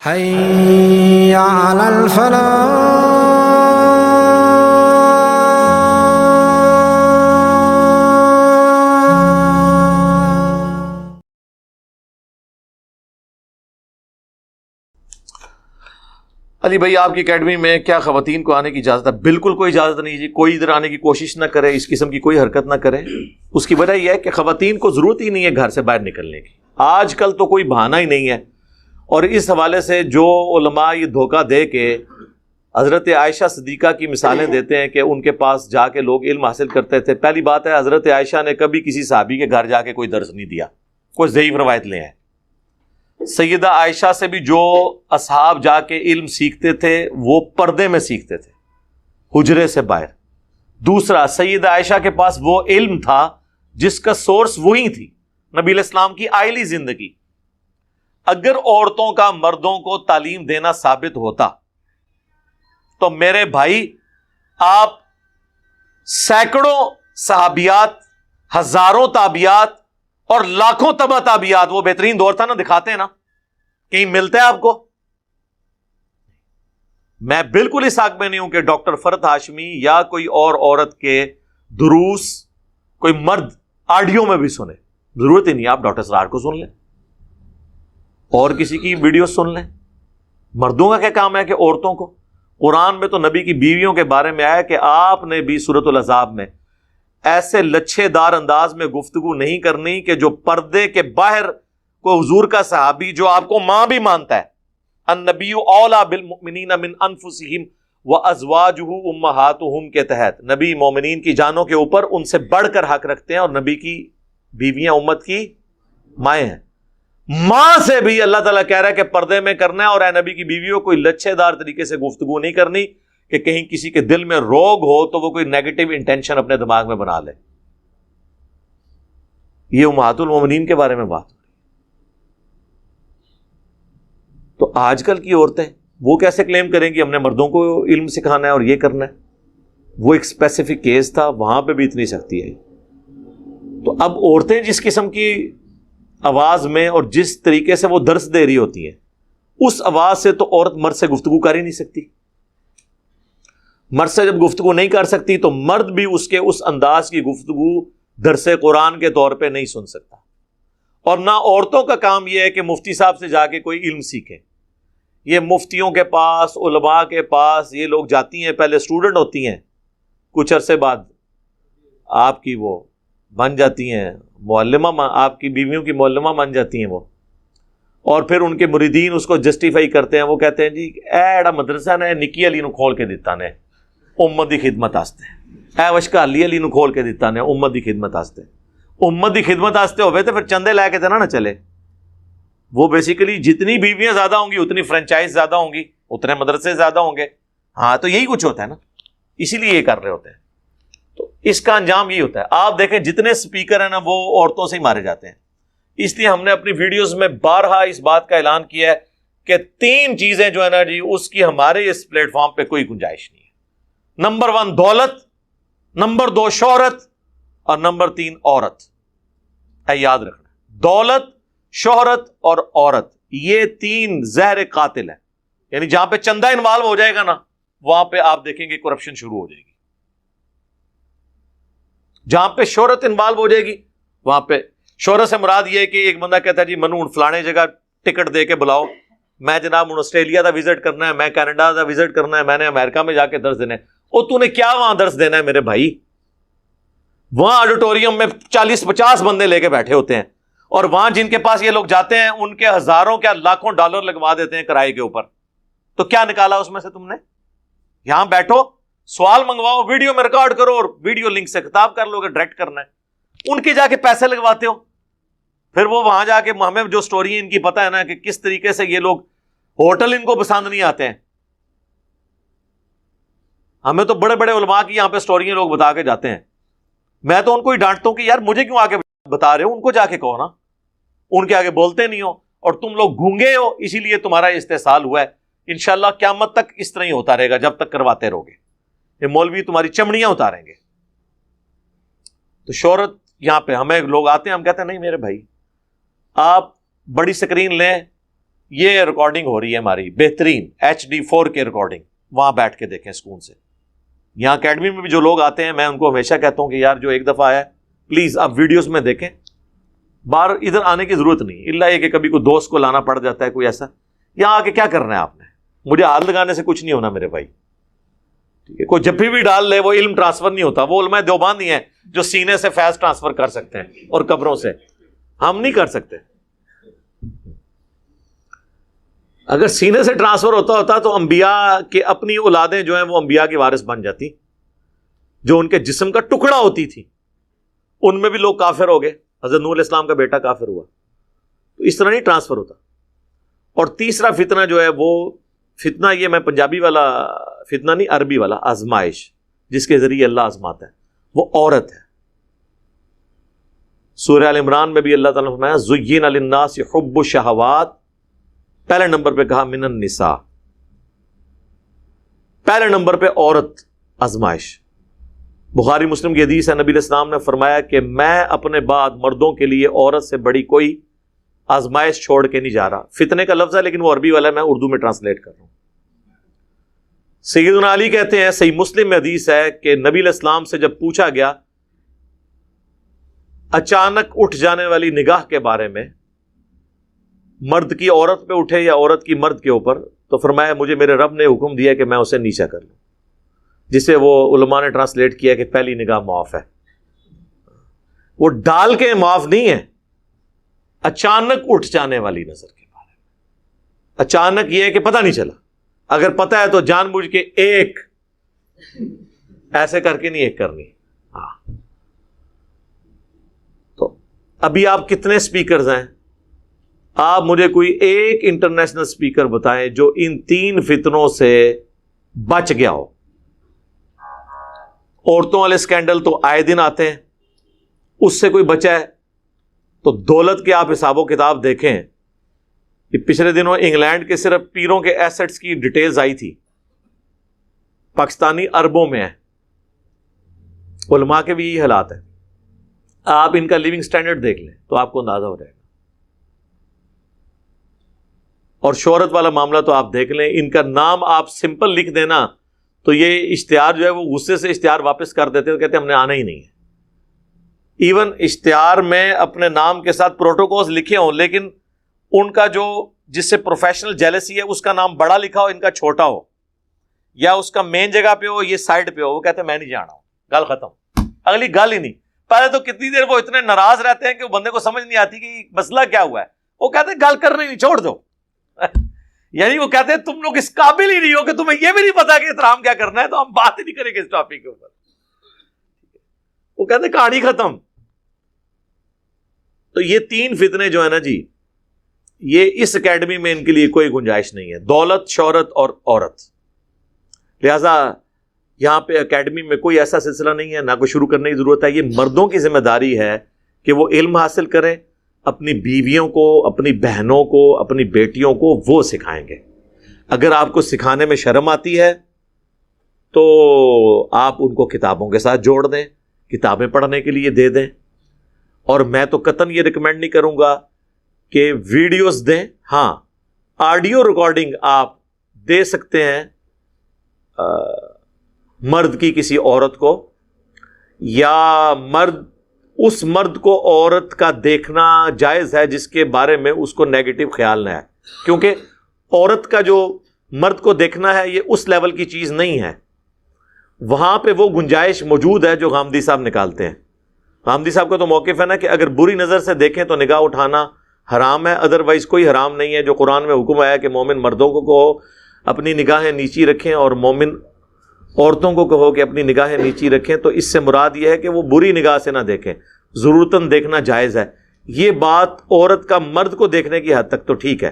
حي على الفلاح. علی بھائی آپ کی اکیڈمی میں کیا خواتین کو آنے کی اجازت ہے؟ بالکل کوئی اجازت نہیں جی، کوئی ادھر آنے کی کوشش نہ کرے، اس قسم کی کوئی حرکت نہ کرے۔ اس کی وجہ یہ ہے کہ خواتین کو ضرورت ہی نہیں ہے گھر سے باہر نکلنے کی، آج کل تو کوئی بہانہ ہی نہیں ہے۔ اور اس حوالے سے جو علماء یہ دھوکہ دے کے حضرت عائشہ صدیقہ کی مثالیں دیتے ہیں کہ ان کے پاس جا کے لوگ علم حاصل کرتے تھے، پہلی بات ہے حضرت عائشہ نے کبھی کسی صحابی کے گھر جا کے کوئی درس نہیں دیا، کوئی ضعیف روایت لے ہیں۔ سیدہ عائشہ سے بھی جو اصحاب جا کے علم سیکھتے تھے وہ پردے میں سیکھتے تھے، حجرے سے باہر۔ دوسرا، سیدہ عائشہ کے پاس وہ علم تھا جس کا سورس وہی تھی، نبی علیہ السلام کی آئلی زندگی۔ اگر عورتوں کا مردوں کو تعلیم دینا ثابت ہوتا تو میرے بھائی آپ سینکڑوں صحابیات، ہزاروں تابعیات اور لاکھوں تبع تابعیات، وہ بہترین دور تھا نا، دکھاتے ہیں نا، کہیں ملتا ہے آپ کو؟ میں بالکل اس حق میں نہیں ہوں کہ ڈاکٹر فرحت ہاشمی یا کوئی اور عورت کے دروس کوئی مرد آڈیو میں بھی سنے، ضرورت ہی نہیں، آپ ڈاکٹر سرار کو سن لیں اور کسی کی ویڈیو سن لیں۔ مردوں کا کیا کام ہے کہ عورتوں کو؟ قرآن میں تو نبی کی بیویوں کے بارے میں آیا کہ آپ نے بھی سورۃ الاحزاب میں ایسے لچھے دار انداز میں گفتگو نہیں کرنی کہ جو پردے کے باہر کوئی حضور کا صحابی جو آپ کو ماں بھی مانتا ہے، النبی اولیٰ بالمؤمنین من انفسہم وازواجہ امہاتہم کے تحت نبی مومنین کی جانوں کے اوپر ان سے بڑھ کر حق رکھتے ہیں، اور نبی کی بیویاں امت کی مائیں ہیں۔ ماں سے بھی اللہ تعالیٰ کہہ رہا ہے کہ پردے میں کرنا ہے، اور اے نبی کی بیویوں کوئی لچھے دار طریقے سے گفتگو نہیں کرنی کہ کہیں کسی کے دل میں روگ ہو تو وہ کوئی نیگیٹو انٹینشن اپنے دماغ میں بنا لے۔ یہ امہات المومنین کے بارے میں بات ہو رہی ہے۔ تو آج کل کی عورتیں وہ کیسے کلیم کریں گی ہم نے مردوں کو علم سکھانا ہے اور یہ کرنا ہے؟ وہ ایک اسپیسیفک کیس تھا، وہاں پہ بھی اتنی سختی ہے۔ تو اب عورتیں جس قسم کی آواز میں اور جس طریقے سے وہ درس دے رہی ہوتی ہیں، اس آواز سے تو عورت مرد سے گفتگو کر ہی نہیں سکتی۔ مرد سے جب گفتگو نہیں کر سکتی تو مرد بھی اس کے اس انداز کی گفتگو درس قرآن کے طور پہ نہیں سن سکتا۔ اور نہ عورتوں کا کام یہ ہے کہ مفتی صاحب سے جا کے کوئی علم سیکھیں۔ یہ مفتیوں کے پاس، علماء کے پاس یہ لوگ جاتی ہیں، پہلے اسٹوڈنٹ ہوتی ہیں، کچھ عرصے بعد آپ کی وہ بن جاتی ہیں معلمہ، آپ کی بیویوں کی معلمہ بن جاتی ہیں وہ، اور پھر ان کے مریدین اس کو جسٹیفائی کرتے ہیں، وہ کہتے ہیں جی ایڑا مدرسہ نے نکی علی نو کھول کے دیتا نے امت دی خدمت واسطے، اے وشکا علی نو کھول کے دیتا نے امت دی خدمت واسطے۔ امت دی خدمت واسطے ہوئے تو پھر چندے لے کے نہ چلے۔ وہ بیسیکلی جتنی بیویاں زیادہ ہوں گی اتنی فرنچائز زیادہ ہوں گی، اتنے مدرسے زیادہ ہوں گے۔ ہاں تو یہی کچھ ہوتا ہے نا، اسی لیے یہ کر رہے ہوتے ہیں۔ تو اس کا انجام یہی ہوتا ہے۔ آپ دیکھیں جتنے سپیکر ہیں نا وہ عورتوں سے ہی مارے جاتے ہیں۔ اس لیے ہم نے اپنی ویڈیوز میں بارہا اس بات کا اعلان کیا ہے کہ 3 چیزیں جو ہے نا جی، اس کی ہمارے اس پلیٹ فارم پہ کوئی گنجائش نہیں ہے۔ نمبر 1 دولت، نمبر 2 شہرت، اور نمبر 3 عورت۔ یاد رکھنا، دولت، شہرت اور عورت، یہ 3 زہر قاتل ہیں۔ یعنی جہاں پہ چندہ انوالو ہو جائے گا نا، وہاں پہ آپ دیکھیں گے کرپشن شروع ہو جائے گی۔ جہاں پہ شہرت انوالو ہو جائے گی، وہاں پہ شہرت سے مراد یہ ہے کہ ایک بندہ کہتا ہے جی منو فلانے جگہ ٹکٹ دے کے بلاؤ، میں جناب آسٹریلیا کا وزٹ کرنا ہے، میں کینیڈا کا وزٹ کرنا ہے، میں نے امریکہ میں جا کے درس دینا ہے۔ او تو نے کیا وہاں درس دینا ہے میرے بھائی؟ وہاں آڈیٹوریم میں 40-50 بندے لے کے بیٹھے ہوتے ہیں، اور وہاں جن کے پاس یہ لوگ جاتے ہیں ان کے ہزاروں کیا لاکھوں ڈالر لگوا دیتے ہیں کرائے کے اوپر۔ تو کیا نکالا اس میں سے تم نے؟ یہاں بیٹھو، سوال منگواؤ، ویڈیو میں ریکارڈ کرو، اور ویڈیو لنک سے خطاب کر لو کہ ڈائریکٹ کرنا ہے۔ ان کے جا کے پیسے لگواتے ہو، پھر وہ وہاں جا کے ہمیں جو سٹوری ہے ان کی پتہ ہے نا کہ کس طریقے سے یہ لوگ، ہوٹل ان کو پسند نہیں آتے ہیں۔ ہمیں تو بڑے بڑے علماء کی یہاں پہ سٹوریاں لوگ بتا کے جاتے ہیں، میں تو ان کو ہی ڈانٹتا ہوں کہ یار مجھے کیوں آگے بتا رہے ہو، ان کو جا کے کہو نا، ان کے آگے بولتے نہیں ہو، اور تم لوگ گونگے ہو، اسی لیے تمہارا استحصال ہوا ہے۔ انشاءاللہ قیامت تک اس طرح ہی ہوتا رہے گا جب تک کرواتے رہو گے، یہ مولوی تمہاری چمڑیاں اتاریں گے۔ تو شہرت یہاں پہ ہمیں لوگ آتے ہیں، ہم کہتے ہیں نہیں میرے بھائی، آپ بڑی سکرین لیں، یہ ریکارڈنگ ہو رہی ہے ہماری بہترین HD4K ریکارڈنگ، وہاں بیٹھ کے دیکھیں سکون سے. یہاں اکیڈمی میں بھی جو لوگ آتے ہیں میں ان کو ہمیشہ کہتا ہوں کہ یار جو ایک دفعہ آیا پلیز آپ ویڈیوز میں دیکھیں، باہر ادھر آنے کی ضرورت نہیں، الا یہ کہ کبھی کوئی دوست کو لانا پڑ جاتا ہے کوئی ایسا. یہاں آ کے کیا کرنا ہے آپ نے؟ مجھے ہاتھ لگانے سے کچھ نہیں ہونا میرے بھائی، ٹھیک ہے؟ کوئی جب بھی ڈال لے وہ علم ٹرانسفر نہیں ہوتا. وہ علماء دیوبند ہی ہیں جو سینے سے فیض ٹرانسفر کر سکتے ہیں اور قبروں سے، ہم نہیں کر سکتے. اگر سینے سے ٹرانسفر ہوتا تو انبیاء کے اپنی اولادیں جو ہیں وہ انبیاء کی وارث بن جاتی، جو ان کے جسم کا ٹکڑا ہوتی تھی. ان میں بھی لوگ کافر ہو گئے، حضرت نوح علیہ السلام کا بیٹا کافر ہوا. تو اس طرح نہیں ٹرانسفر ہوتا. اور تیسرا فتنہ جو ہے وہ فتنہ، یہ میں پنجابی والا فتنہ نہیں، عربی والا، آزمائش جس کے ذریعے اللہ آزماتا ہے، وہ عورت ہے. سورہ ال عمران میں بھی اللہ تعالیٰ نے فرمایا زُيِّنَ لِلنَّاسِ حُبُّ الشَّهَوَاتِ، پہلے نمبر پہ کہا من النساء، پہلے نمبر پہ عورت آزمائش. بخاری مسلم کی حدیث ہے، نبی علیہ السلام نے فرمایا کہ میں اپنے بعد مردوں کے لیے عورت سے بڑی کوئی آزمائش چھوڑ کے نہیں جا رہا. فتنے کا لفظ ہے لیکن وہ عربی والا ہے، میں اردو میں ٹرانسلیٹ کر رہا ہوں. سیدنا علی کہتے ہیں، صحیح مسلم میں حدیث ہے کہ نبی علیہ السلام سے جب پوچھا گیا اچانک اٹھ جانے والی نگاہ کے بارے میں، مرد کی عورت پہ اٹھے یا عورت کی مرد کے اوپر، تو فرمایا مجھے میرے رب نے حکم دیا کہ میں اسے نیچا کر لوں، جسے وہ علماء نے ٹرانسلیٹ کیا کہ پہلی نگاہ معاف ہے. وہ ڈال کے معاف نہیں ہے، اچانک اٹھ جانے والی نظر کے بارے میں. اچانک یہ ہے کہ پتہ نہیں چلا، اگر پتہ ہے تو جان بوجھ کے ایک ایسے کر کے نہیں ایک کرنی. ہاں تو ابھی آپ کتنے سپیکرز ہیں؟ آپ مجھے کوئی ایک انٹرنیشنل سپیکر بتائیں جو ان تین فتنوں سے بچ گیا ہو. عورتوں والے سکینڈل تو آئے دن آتے ہیں، اس سے کوئی بچا ہے؟ تو دولت کے آپ حساب و کتاب دیکھیں کہ پچھلے دنوں انگلینڈ کے صرف پیروں کے ایسٹس کی ڈیٹیلز آئی تھی، پاکستانی اربوں میں ہے. علماء کے بھی یہی حالات ہیں. آپ ان کا لیونگ سٹینڈرڈ دیکھ لیں تو آپ کو اندازہ ہو جائے گا. اور شہرت والا معاملہ تو آپ دیکھ لیں، ان کا نام آپ سمپل لکھ دینا تو یہ اشتہار جو ہے وہ غصے سے اشتہار واپس کر دیتے ہیں، کہتے ہیں ہم نے آنا ہی نہیں ہے. ایون اشتہار میں اپنے نام کے ساتھ پروٹوکولز لکھے ہوں لیکن ان کا جو جس سے پروفیشنل جیلسی ہے اس کا نام بڑا لکھا ہو، ان کا چھوٹا ہو، یا اس کا مین جگہ پہ ہو یہ سائڈ پہ ہو، وہ کہتے ہیں میں نہیں جانا ہوں، گل ختم، اگلی گل ہی نہیں. پہلے تو کتنی دیر وہ اتنے ناراض رہتے ہیں کہ وہ بندے کو سمجھ نہیں آتی کہ مسئلہ کیا ہوا ہے. وہ کہتے ہیں گل کرنے نہیں، چھوڑ دو. یعنی وہ کہتے ہیں تم لوگ اس قابل ہی نہیں ہو کہ تمہیں یہ بھی نہیں پتا کہ احترام کیا کرنا ہے، تو ہم بات ہی نہیں کریں گے اس ٹاپک کے اوپر. وہ کہتے ہیں کہانی ختم. تو یہ تین فتنے جو ہے نا جی، یہ اس اکیڈمی میں ان کے لیے کوئی گنجائش نہیں ہے، دولت، شہرت اور عورت. لہذا یہاں پہ اکیڈمی میں کوئی ایسا سلسلہ نہیں ہے، نہ کوئی شروع کرنے کی ضرورت ہے. یہ مردوں کی ذمہ داری ہے کہ وہ علم حاصل کریں، اپنی بیویوں کو، اپنی بہنوں کو، اپنی بیٹیوں کو وہ سکھائیں گے. اگر آپ کو سکھانے میں شرم آتی ہے تو آپ ان کو کتابوں کے ساتھ جوڑ دیں، کتابیں پڑھنے کے لیے دے دیں. اور میں تو قطعاً یہ ریکمینڈ نہیں کروں گا کہ ویڈیوز دیں. ہاں آڈیو ریکارڈنگ آپ دے سکتے ہیں مرد کی کسی عورت کو، یا اس مرد کو عورت کا دیکھنا جائز ہے جس کے بارے میں اس کو نیگیٹو خیال نہ ہے، کیونکہ عورت کا جو مرد کو دیکھنا ہے یہ اس لیول کی چیز نہیں ہے. وہاں پہ وہ گنجائش موجود ہے جو غامدی صاحب نکالتے ہیں. غامدی صاحب کا تو موقف ہے نا کہ اگر بری نظر سے دیکھیں تو نگاہ اٹھانا حرام ہے، ادروائز کوئی حرام نہیں ہے. جو قرآن میں حکم آیا کہ مومن مردوں کو اپنی نگاہیں نیچی رکھیں اور مومن عورتوں کو کہو کہ اپنی نگاہیں نیچی رکھیں، تو اس سے مراد یہ ہے کہ وہ بری نگاہ سے نہ دیکھیں، ضرورتاً دیکھنا جائز ہے. یہ بات عورت کا مرد کو دیکھنے کی حد تک تو ٹھیک ہے،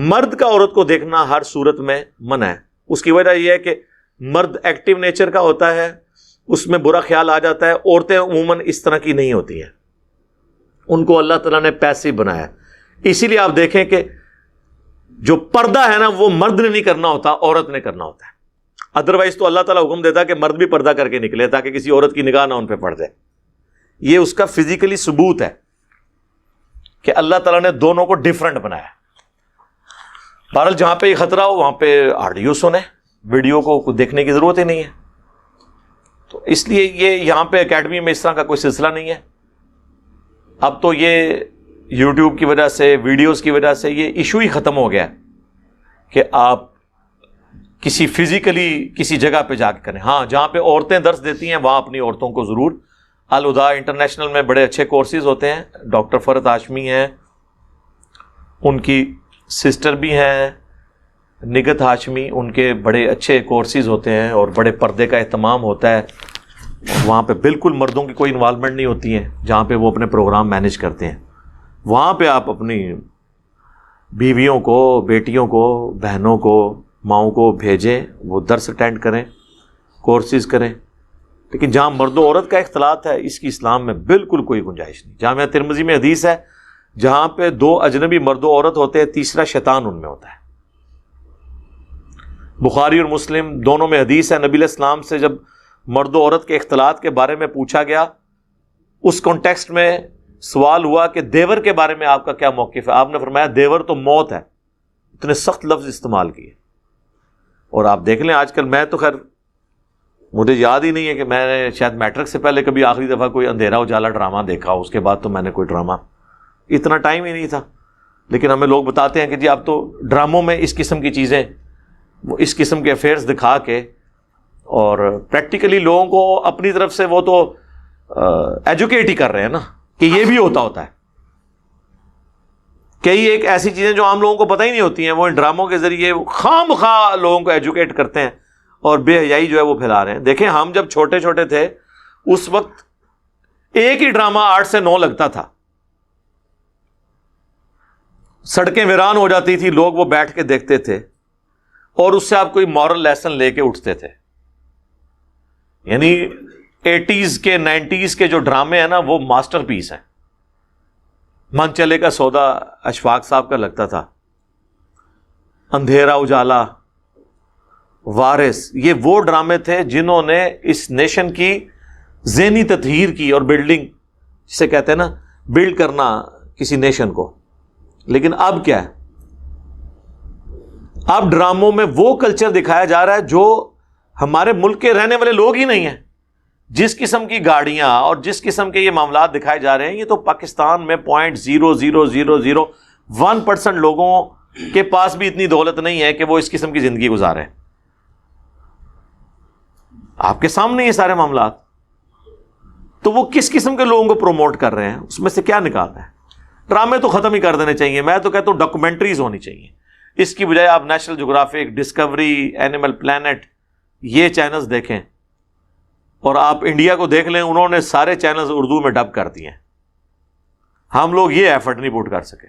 مرد کا عورت کو دیکھنا ہر صورت میں منع ہے. اس کی وجہ یہ ہے کہ مرد ایکٹیو نیچر کا ہوتا ہے، اس میں برا خیال آ جاتا ہے. عورتیں عموماً اس طرح کی نہیں ہوتی ہیں، ان کو اللہ تعالیٰ نے پیسیو بنایا. اسی لیے آپ دیکھیں کہ جو پردہ ہے نا وہ مرد نے نہیں کرنا ہوتا، عورت نے کرنا ہوتا ہے. ادروائز تو اللہ تعالیٰ حکم دیتا ہے کہ مرد بھی پردہ کر کے نکلے تاکہ کسی عورت کی نگاہ نہ ان پہ پڑ جائے. یہ اس کا فزیکلی ثبوت ہے کہ اللہ تعالیٰ نے دونوں کو ڈیفرنٹ بنایا. بہرحال جہاں پہ یہ خطرہ ہو وہاں پہ آڈیو سنیں، ویڈیو کو دیکھنے کی ضرورت ہی نہیں ہے. تو اس لیے یہ یہاں پہ اکیڈمی میں اس طرح کا کوئی سلسلہ نہیں ہے. اب تو یہ یوٹیوب کی وجہ سے، ویڈیوز کی وجہ سے یہ ایشو ہی ختم ہو گیا کہ آپ کسی فزیکلی کسی جگہ پہ جا کے کریں. ہاں جہاں پہ عورتیں درس دیتی ہیں وہاں اپنی عورتوں کو ضرور، الہدا انٹرنیشنل میں بڑے اچھے کورسز ہوتے ہیں. ڈاکٹر فرحت ہاشمی ہیں، ان کی سسٹر بھی ہیں نگت ہاشمی، ان کے بڑے اچھے کورسز ہوتے ہیں اور بڑے پردے کا اہتمام ہوتا ہے. وہاں پہ بالکل مردوں کی کوئی انوالومنٹ نہیں ہوتی ہے جہاں پہ وہ اپنے پروگرام مینیج کرتے ہیں. وہاں پہ آپ اپنی بیویوں کو، بیٹیوں کو، بہنوں کو، ماؤں کو بھیجیں، وہ درس اٹینڈ کریں، کورسز کریں. لیکن جہاں مرد و عورت کا اختلاط ہے اس کی اسلام میں بالکل کوئی گنجائش نہیں. جامعہ ترمذی میں حدیث ہے جہاں پہ دو اجنبی مرد و عورت ہوتے ہیں تیسرا شیطان ان میں ہوتا ہے. بخاری اور مسلم دونوں میں حدیث ہے، نبی علیہ السلام سے جب مرد و عورت کے اختلاط کے بارے میں پوچھا گیا، اس کانٹیکسٹ میں سوال ہوا کہ دیور کے بارے میں آپ کا کیا موقف ہے. آپ نے فرمایا دیور تو موت ہے. اتنے سخت لفظ استعمال کیے. اور آپ دیکھ لیں آج کل، میں تو خیر مجھے یاد ہی نہیں ہے کہ میں نے شاید میٹرک سے پہلے کبھی آخری دفعہ کوئی اندھیرا اجالا ڈرامہ دیکھا، اس کے بعد تو میں نے کوئی ڈرامہ، اتنا ٹائم ہی نہیں تھا. لیکن ہمیں لوگ بتاتے ہیں کہ جی اب تو ڈراموں میں اس قسم کی چیزیں، وہ اس قسم کے افیئرس دکھا کے اور پریکٹیکلی لوگوں کو اپنی طرف سے وہ تو ایجوکیٹ ہی کر رہے ہیں نا کہ یہ بھی ہوتا ہے. کئی ایک ایسی چیزیں جو عام لوگوں کو پتہ ہی نہیں ہوتی ہیں، وہ ان ڈراموں کے ذریعے خام خواہ لوگوں کو ایجوکیٹ کرتے ہیں اور بے حیائی جو ہے وہ پھیلا رہے ہیں. دیکھیں ہم جب چھوٹے چھوٹے تھے اس وقت ایک ہی ڈرامہ 8 سے 9 لگتا تھا، سڑکیں ویران ہو جاتی تھی، لوگ وہ بیٹھ کے دیکھتے تھے اور اس سے آپ کوئی مورل لیسن لے کے اٹھتے تھے. یعنی 80s کے 90s کے جو ڈرامے ہیں نا وہ ماسٹر پیس ہیں. من چلے کا سودا اشفاق صاحب کا لگتا تھا، اندھیرا اجالا، وارث، یہ وہ ڈرامے تھے جنہوں نے اس نیشن کی ذہنی تطہیر کی اور بلڈنگ، جسے کہتے ہیں نا بلڈ کرنا کسی نیشن کو. لیکن اب کیا ہے؟ اب ڈراموں میں وہ کلچر دکھایا جا رہا ہے جو ہمارے ملک کے رہنے والے لوگ ہی نہیں ہیں. جس قسم کی گاڑیاں اور جس قسم کے یہ معاملات دکھائے جا رہے ہیں، یہ تو پاکستان میں 0.0001% لوگوں کے پاس بھی اتنی دولت نہیں ہے کہ وہ اس قسم کی زندگی گزارے. آپ کے سامنے یہ سارے معاملات، تو وہ کس قسم کے لوگوں کو پروموٹ کر رہے ہیں، اس میں سے کیا نکالنا ہے؟ ڈرامے تو ختم ہی کر دینے چاہیے. میں تو کہتا ہوں ڈاکومنٹریز ہونی چاہیے. اس کی بجائے آپ National Geographic, Discovery, Animal Planet, یہ چینلز دیکھیں. اور آپ انڈیا کو دیکھ لیں، انہوں نے سارے چینلز اردو میں ڈب کر دیے ہیں. ہم لوگ یہ ایفرٹ نہیں پوٹ کر سکے.